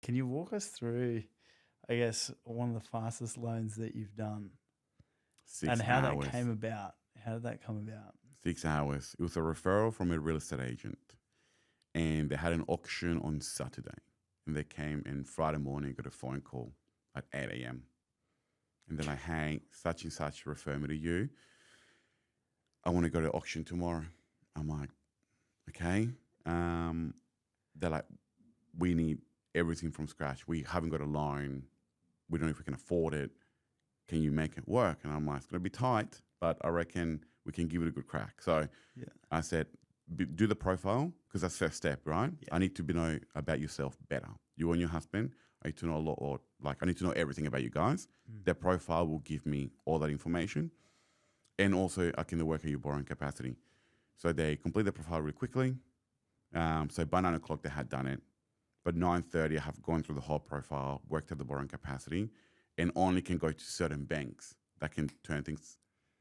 Can you walk us through, I guess, one of the fastest loans that you've done Six and how that hours. came about? How did that come about? 6 hours. It was a referral from a real estate agent, and they had an auction on Saturday. And they came, and Friday morning got a phone call at 8 a.m. And they're like, "Hey, such and such refer me to you. I want to go to auction tomorrow." I'm like, "Okay." They're like, "We need everything from scratch. We haven't got a loan. We don't know if we can afford it. Can you make it work?" And I'm like, "It's going to be tight, but I reckon we can give it a good crack." So Yeah. I said, "Do the profile, because that's first step, right? Yeah. I need to know about yourself better. You and your husband, I need to know a lot, or like I need to know everything about you guys. Their profile will give me all that information. And also I can work at your borrowing capacity." So they complete the profile really quickly. So by 9 o'clock they had done it. But 9:30 I have gone through the whole profile, worked at the borrowing capacity, and only can go to certain banks that can turn things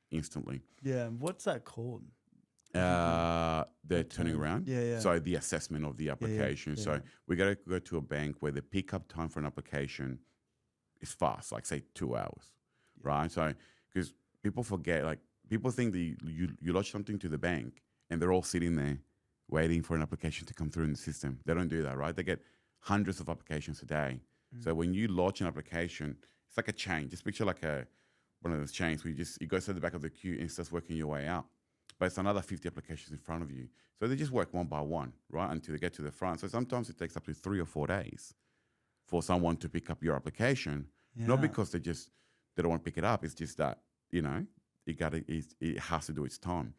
instantly. Yeah. What's that called? They're turning around. Yeah, yeah. So the assessment of the application. yeah. So we got to go to a bank where the pickup time for an application is fast, like say 2 hours, right? So because people forget, like people think that you lodge something to the bank and they're all sitting there waiting for an application to come through in the system. They don't do that, right? They get hundreds of applications a day. So when you lodge an application, it's like a chain. Just picture like one of those chains where you go to the back of the queue and it starts working your way out. But it's another 50 applications in front of you. So they just work one by one, right, until they get to the front. So sometimes it takes up to 3 or 4 days for someone to pick up your application. Not Yeah. because they don't want to pick it up. It's just that, it has to do its time.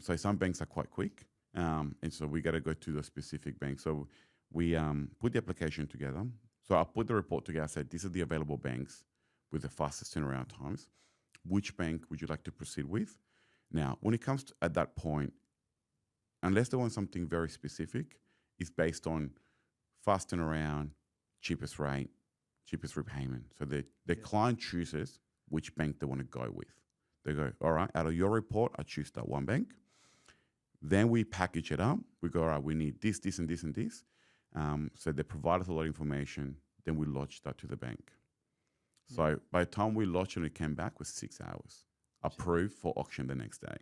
So some banks are quite quick. And so we got to go to the specific bank. So we put the application together. So I put the report together. I said, these are the available banks with the fastest turnaround times. Which bank would you like to proceed with? Now, when it comes to at that point, unless they want something very specific, it's based on fast turnaround, cheapest rate, cheapest repayment. So the client chooses which bank they want to go with. They go, all right, out of your report, I choose that one bank. Then we package it up. We go, all right, we need this, this, and this, and this. So they provide us a lot of information. Then we lodge that to the bank. So by the time we lodged it, it came back with 6 hours. Approved for auction the next day.